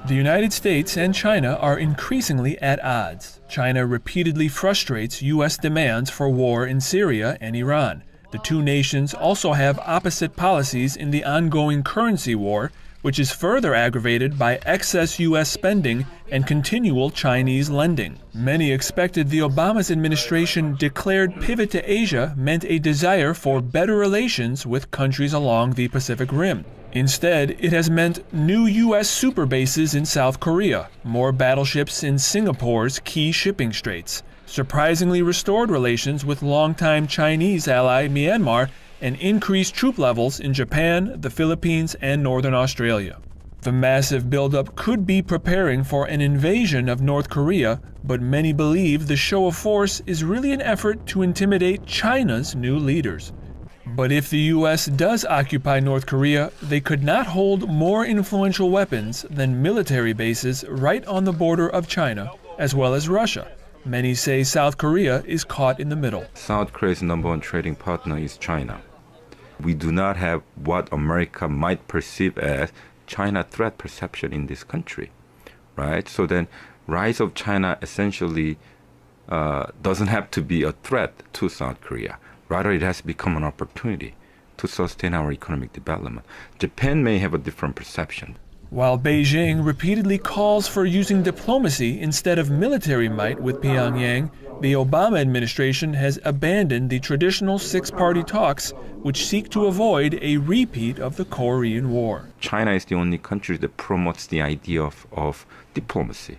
The United States and China are increasingly at odds. China repeatedly frustrates U.S. demands for war in Syria and Iran. The two nations also have opposite policies in the ongoing currency war, which is further aggravated by excess U.S. spending and continual Chinese lending. Many expected the Obama administration declared pivot to Asia meant a desire for better relations with countries along the Pacific Rim. Instead, it has meant new U.S. super bases in South Korea, more battleships in Singapore's key shipping straits, surprisingly restored relations with longtime Chinese ally Myanmar, and increased troop levels in Japan, the Philippines, and Northern Australia. The massive buildup could be preparing for an invasion of North Korea, but many believe the show of force is really an effort to intimidate China's new leaders. But if the U.S. does occupy North Korea, they could not hold more influential weapons than military bases right on the border of China, as well as Russia. Many say South Korea is caught in the middle. South Korea's #1 trading partner is China. We do not have what America might perceive as China threat perception in this country, right? So then rise of China essentially doesn't have to be a threat to South Korea. Rather, it has become an opportunity to sustain our economic development. Japan may have a different perception. While Beijing repeatedly calls for using diplomacy instead of military might with Pyongyang, the Obama administration has abandoned the traditional six-party talks, which seek to avoid a repeat of the Korean War. China is the only country that promotes the idea of diplomacy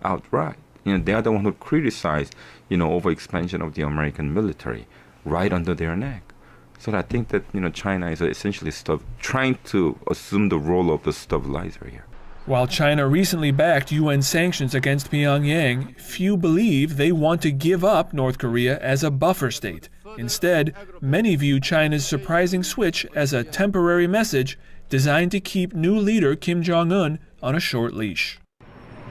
outright. They are the one who criticize, overexpansion of the American military right under their neck. So I think that, China is essentially trying to assume the role of the stabilizer here. While China recently backed UN sanctions against Pyongyang, few believe they want to give up North Korea as a buffer state. Instead, many view China's surprising switch as a temporary message designed to keep new leader Kim Jong-un on a short leash.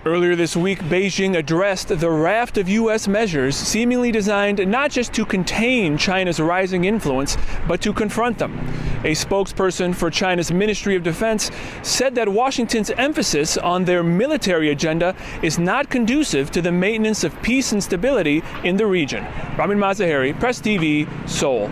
Earlier this week, Beijing addressed the raft of U.S. measures seemingly designed not just to contain China's rising influence, but to confront them. A spokesperson for China's Ministry of Defense said that Washington's emphasis on their military agenda is not conducive to the maintenance of peace and stability in the region. Ramin Mazaheri, Press TV, Seoul.